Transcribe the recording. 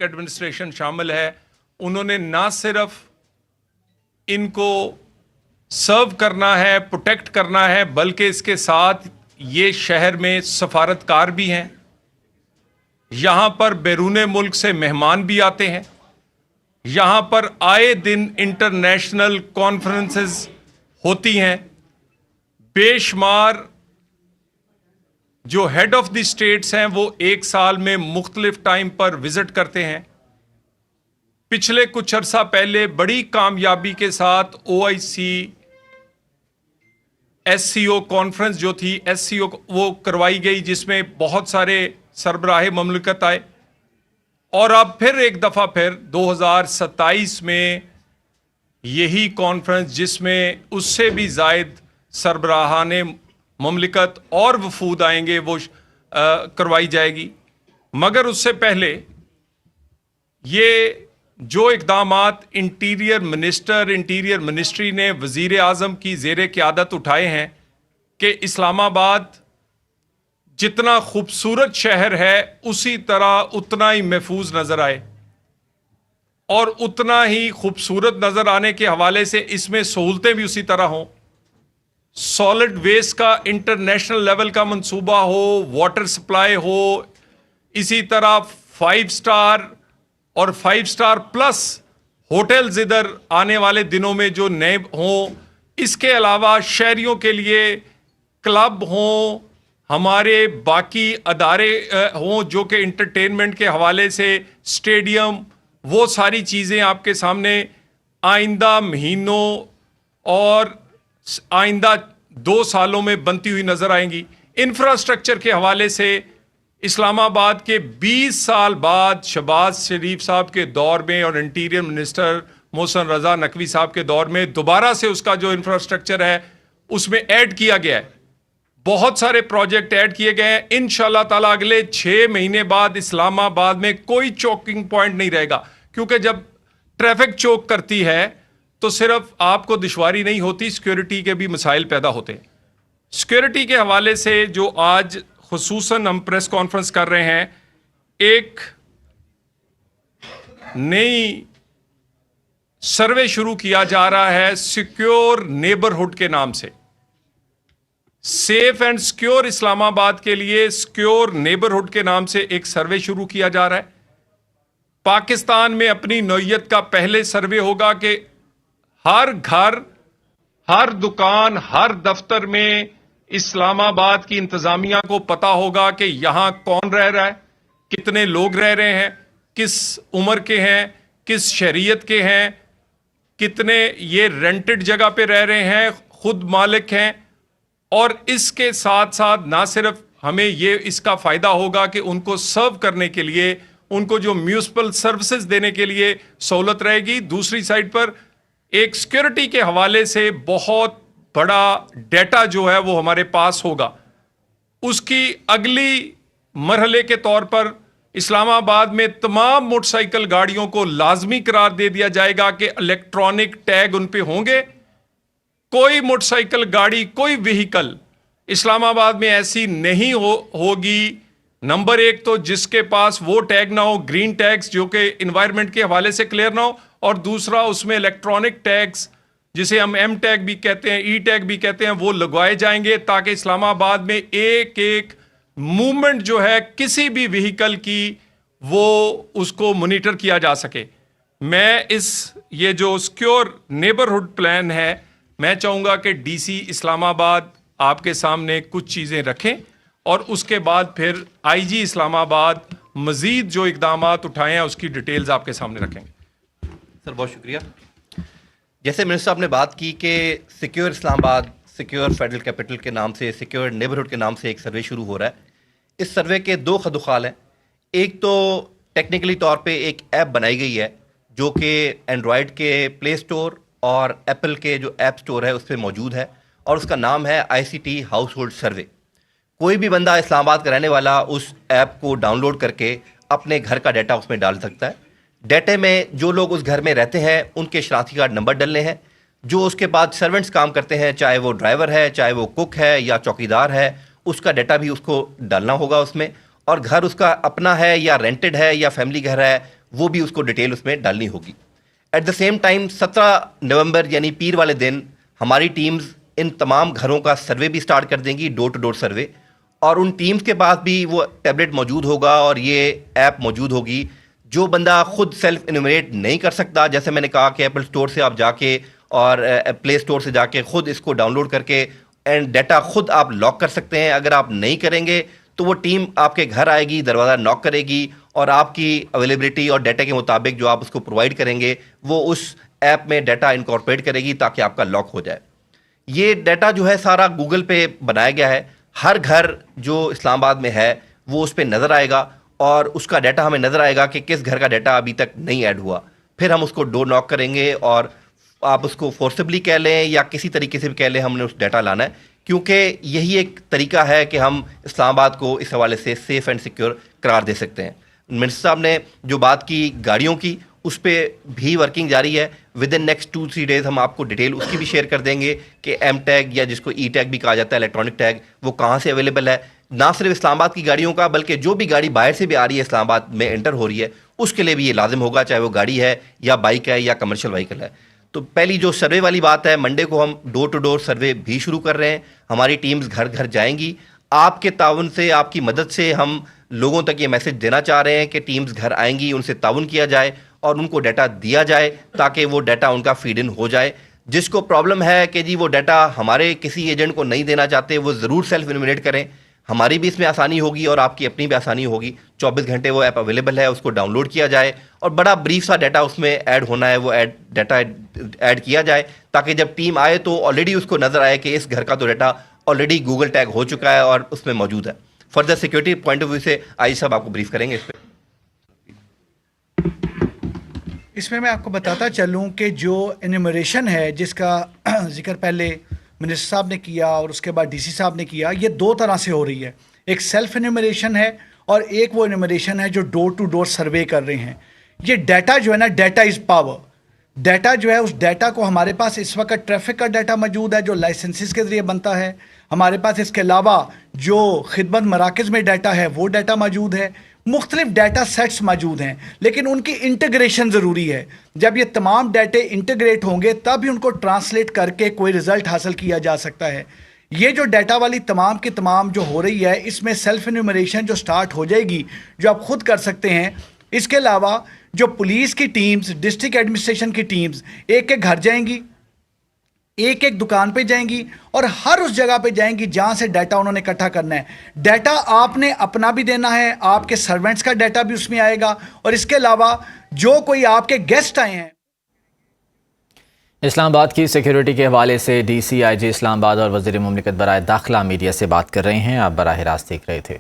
Administration شامل ہے، انہوں نے نہ صرف ان کو سرو کرنا ہے، پروٹیکٹ کرنا ہے، بلکہ اس کے ساتھ یہ شہر میں سفارتکار بھی ہیں، یہاں پر بیرون ملک سے مہمان بھی آتے ہیں، یہاں پر آئے دن انٹرنیشنل کانفرنسز ہوتی ہیں، بے شمار جو ہیڈ آف دی اسٹیٹس ہیں وہ ایک سال میں مختلف ٹائم پر وزٹ کرتے ہیں۔ پچھلے کچھ عرصہ پہلے بڑی کامیابی کے ساتھ OIC SCO کانفرنس جو تھی SCO وہ کروائی گئی، جس میں بہت سارے سربراہ مملکت آئے، اور اب پھر ایک دفعہ پھر 2027 میں یہی کانفرنس، جس میں اس سے بھی زائد سربراہان مملکت اور وفود آئیں گے، وہ کروائی جائے گی۔ مگر اس سے پہلے یہ جو اقدامات انٹیریئر منسٹری نے وزیر اعظم کی زیر قیادت اٹھائے ہیں کہ اسلام آباد جتنا خوبصورت شہر ہے اسی طرح اتنا ہی محفوظ نظر آئے، اور اتنا ہی خوبصورت نظر آنے کے حوالے سے اس میں سہولتیں بھی اسی طرح ہوں، سالڈ ویسٹ کا انٹرنیشنل لیول کا منصوبہ ہو، واٹر سپلائی ہو، اسی طرح 5 سٹار اور 5 سٹار پلس ہوٹلز ادھر آنے والے دنوں میں جو نئے ہوں، اس کے علاوہ شہریوں کے لیے کلب ہوں، ہمارے باقی ادارے ہوں جو کہ انٹرٹینمنٹ کے حوالے سے اسٹیڈیم، وہ ساری چیزیں آپ کے سامنے آئندہ مہینوں اور آئندہ 2 سالوں میں بنتی ہوئی نظر آئیں گی۔ انفراسٹرکچر کے حوالے سے اسلام آباد کے 20 سال بعد شہباز شریف صاحب کے دور میں اور انٹیریئر منسٹر محسن رضا نقوی صاحب کے دور میں دوبارہ سے اس کا جو انفراسٹرکچر ہے اس میں ایڈ کیا گیا ہے، بہت سارے پروجیکٹ ایڈ کیے گئے ہیں۔ انشاءاللہ تعالیٰ اگلے 6 مہینے بعد اسلام آباد میں کوئی چوکنگ پوائنٹ نہیں رہے گا، کیونکہ جب ٹریفک چوک کرتی ہے تو صرف آپ کو دشواری نہیں ہوتی، سیکیورٹی کے بھی مسائل پیدا ہوتے ہیں۔ سیکیورٹی کے حوالے سے جو آج خصوصاً ہم پریس کانفرنس کر رہے ہیں، ایک نئی سروے شروع کیا جا رہا ہے سیکیور نیبرہڈ کے نام سے، سیف اینڈ سیکیور اسلام آباد کے لیے سیکیور نیبرہڈ کے نام سے ایک سروے شروع کیا جا رہا ہے۔ پاکستان میں اپنی نوعیت کا پہلے سروے ہوگا کہ ہر گھر، ہر دکان، ہر دفتر میں اسلام آباد کی انتظامیہ کو پتا ہوگا کہ یہاں کون رہ رہا ہے، کتنے لوگ رہ رہے ہیں، کس عمر کے ہیں، کس شہریت کے ہیں، کتنے یہ رینٹڈ جگہ پہ رہ رہے ہیں، خود مالک ہیں، اور اس کے ساتھ ساتھ نہ صرف ہمیں یہ اس کا فائدہ ہوگا کہ ان کو سرو کرنے کے لیے، ان کو جو میونسپل سروسز دینے کے لیے سہولت رہے گی، دوسری سائڈ پر ایک سیکیورٹی کے حوالے سے بہت بڑا ڈیٹا جو ہے وہ ہمارے پاس ہوگا۔ اس کی اگلی مرحلے کے طور پر اسلام آباد میں تمام موٹر سائیکل گاڑیوں کو لازمی قرار دے دیا جائے گا کہ الیکٹرانک ٹیگ ان پہ ہوں گے۔ کوئی موٹر سائیکل گاڑی، کوئی وہیکل اسلام آباد میں ایسی نہیں ہوگی، نمبر 1 تو جس کے پاس وہ ٹیگ نہ ہو، گرین ٹیگز جو کہ انوائرمنٹ کے حوالے سے کلیئر نہ ہو، اور دوسرا اس میں الیکٹرانک ٹیگز جسے ہم ایم ٹیگ بھی کہتے ہیں، ای ٹیگ بھی کہتے ہیں، وہ لگوائے جائیں گے تاکہ اسلام آباد میں ایک ایک موومنٹ جو ہے کسی بھی وہیکل کی وہ اس کو مانیٹر کیا جا سکے۔ میں یہ جو سیکیور نیبرہڈ پلان ہے، میں چاہوں گا کہ DC اسلام آباد آپ کے سامنے کچھ چیزیں رکھیں، اور اس کے بعد پھر IG اسلام آباد مزید جو اقدامات اٹھائے ہیں اس کی ڈیٹیلز آپ کے سامنے رکھیں گے۔ سر بہت شکریہ۔ جیسے منسٹر صاحب نے بات کی کہ سیکیور اسلام آباد، سیکیور فیڈرل کیپٹل کے نام سے، سیکیور نیبرہڈ کے نام سے ایک سروے شروع ہو رہا ہے۔ اس سروے کے 2 خد و خال ہیں۔ ایک تو ٹیکنیکلی طور پہ ایک ایپ بنائی گئی ہے جو کہ اینڈرائڈ کے پلے اسٹور اور ایپل کے جو ایپ اسٹور ہے اس پہ موجود ہے، اور اس کا نام ہے ICT ہاؤس ہولڈ سروے۔ کوئی بھی بندہ اسلام آباد کا رہنے والا اس ایپ کو ڈاؤن لوڈ کر کے اپنے گھر کا ڈیٹا اس میں ڈال سکتا ہے۔ ڈیٹے میں جو لوگ اس گھر میں رہتے ہیں ان کے شناختی کارڈ نمبر ڈلنے ہیں، جو اس کے بعد سرونٹس کام کرتے ہیں، چاہے وہ ڈرائیور ہے، چاہے وہ کک ہے یا چوکیدار ہے، اس کا ڈیٹا بھی اس کو ڈالنا ہوگا اس میں، اور گھر اس کا اپنا ہے یا رینٹڈ ہے یا فیملی گھر ہے، وہ بھی اس کو ڈیٹیل اس میں ڈالنی ہوگی. ایٹ دا سیم ٹائم 17 نومبر یعنی پیر والے دن ہماری ٹیمز ان تمام گھروں کا سروے بھی سٹارٹ کر دیں گی, ڈور ٹو ڈور سروے, اور ان ٹیمز کے پاس بھی وہ ٹیبلٹ موجود ہوگا اور یہ ایپ موجود ہوگی. جو بندہ خود سیلف انومریٹ نہیں کر سکتا, جیسے میں نے کہا کہ ایپل اسٹور سے آپ جا کے اور پلے اسٹور سے جا کے خود اس کو ڈاؤن لوڈ کر کے اینڈ ڈیٹا خود آپ لاک کر سکتے ہیں. اگر آپ نہیں کریں گے تو وہ ٹیم آپ کے گھر آئے گی, دروازہ ناک کرے گی اور آپ کی اویلیبلٹی اور ڈیٹا کے مطابق جو آپ اس کو پرووائڈ کریں گے وہ اس ایپ میں ڈیٹا انکارپوریٹ کرے گی تاکہ آپ کا لاک ہو جائے. یہ ڈیٹا جو ہے سارا گوگل پہ بنایا گیا ہے. ہر گھر جو اسلام آباد میں ہے وہ اس پہ نظر آئے گا اور اس کا ڈیٹا ہمیں نظر آئے گا کہ کس گھر کا ڈیٹا ابھی تک نہیں ایڈ ہوا. پھر ہم اس کو ڈور ناک کریں گے اور آپ اس کو فورسبلی کہہ لیں یا کسی طریقے سے بھی کہہ لیں, ہم نے اس ڈیٹا لانا ہے, کیونکہ یہی ایک طریقہ ہے کہ ہم اسلام آباد کو اس حوالے سے سیف اینڈ سیکیور قرار دے سکتے ہیں. منسٹر صاحب نے جو بات کی گاڑیوں کی, اس پہ بھی ورکنگ جاری ہے. ود ان نیکسٹ 2-3 ڈیز ہم آپ کو ڈیٹیل اس کی بھی شیئر کر دیں گے کہ ایم ٹیگ یا جس کو ای ٹیگ بھی کہا جاتا ہے, الیکٹرانک ٹیگ, وہ کہاں سے اویلیبل ہے. نہ صرف اسلام آباد کی گاڑیوں کا بلکہ جو بھی گاڑی باہر سے بھی آ رہی ہے اسلام آباد میں انٹر ہو رہی ہے اس کے لیے بھی یہ لازم ہوگا, چاہے وہ گاڑی ہے یا بائک ہے یا کمرشل وہیکل ہے. تو پہلی جو سروے والی بات ہے, منڈے کو ہم ڈور ٹو ڈور سروے بھی شروع کر رہے ہیں. ہماری ٹیمز گھر گھر جائیں گی. آپ کے تعاون سے, آپ کی مدد سے ہم لوگوں تک یہ میسج دینا چاہ رہے ہیں کہ ٹیمز گھر آئیں گی, ان سے تعاون کیا جائے اور ان کو ڈیٹا دیا جائے تاکہ وہ ڈیٹا ان کا فیڈ ان ہو جائے. جس کو پرابلم ہے کہ جی وہ ڈیٹا ہمارے کسی ایجنٹ کو نہیں دینا چاہتے, وہ ضرور سیلف انومریٹ کریں. ہماری بھی اس میں آسانی ہوگی اور آپ کی اپنی بھی آسانی ہوگی. 24 گھنٹے وہ ایپ اویلیبل ہے, اس کو ڈاؤن لوڈ کیا جائے اور بڑا بریف سا ڈیٹا اس میں ایڈ ہونا ہے, وہ ڈیٹا ایڈ کیا جائے تاکہ جب ٹیم آئے تو آلریڈی اس کو نظر آئے کہ اس گھر کا تو ڈیٹا آلریڈی گوگل ٹیگ ہو چکا ہے اور اس میں موجود ہے. Further security point of view سے آئی صاحب آپ کو بریف کریں گے اس پہ. اس میں آپ کو بتاتا چلوں کہ جو انیمریشن ہے جس کا ذکر پہلے منسٹر صاحب نے کیا اور اس کے بعد ڈی سی صاحب نے کیا, یہ 2 طرح سے ہو رہی ہے. ایک سیلف انیمریشن ہے اور ایک وہ انیمریشن ہے جو ڈور ٹو ڈور سروے کر رہے ہیں. یہ ڈیٹا جو ہے نا, ڈیٹا از پاور. ڈیٹا جو ہے اس ڈیٹا کو ہمارے پاس اس وقت ٹریفک کا ڈیٹا موجود ہے جو لائسنسز کے ذریعے بنتا ہے. ہمارے پاس اس کے علاوہ جو خدمت مراکز میں ڈیٹا ہے وہ ڈیٹا موجود ہے. مختلف ڈیٹا سیٹس موجود ہیں لیکن ان کی انٹیگریشن ضروری ہے. جب یہ تمام ڈیٹے انٹیگریٹ ہوں گے تب ہی ان کو ٹرانسلیٹ کر کے کوئی رزلٹ حاصل کیا جا سکتا ہے. یہ جو ڈیٹا والی تمام کی تمام جو ہو رہی ہے اس میں سیلف انیومریشن جو سٹارٹ ہو جائے گی جو آپ خود کر سکتے ہیں. اس کے علاوہ جو پولیس کی ٹیمز, ڈسٹرکٹ ایڈمنسٹریشن کی ٹیمز ایک ایک گھر جائیں گی, ایک ایک دکان پہ جائیں گی اور ہر اس جگہ پہ جائیں گی جہاں سے ڈیٹا انہوں نے اکٹھا کرنا ہے. ڈیٹا آپ نے اپنا بھی دینا ہے, آپ کے سرونٹس کا ڈیٹا بھی اس میں آئے گا اور اس کے علاوہ جو کوئی آپ کے گیسٹ آئے ہیں. اسلام آباد کی سیکیورٹی کے حوالے سے ڈی سی آئی جی اسلام آباد اور وزیر مملکت برائے داخلہ میڈیا سے بات کر رہے ہیں. آپ براہ راست دیکھ رہے تھے.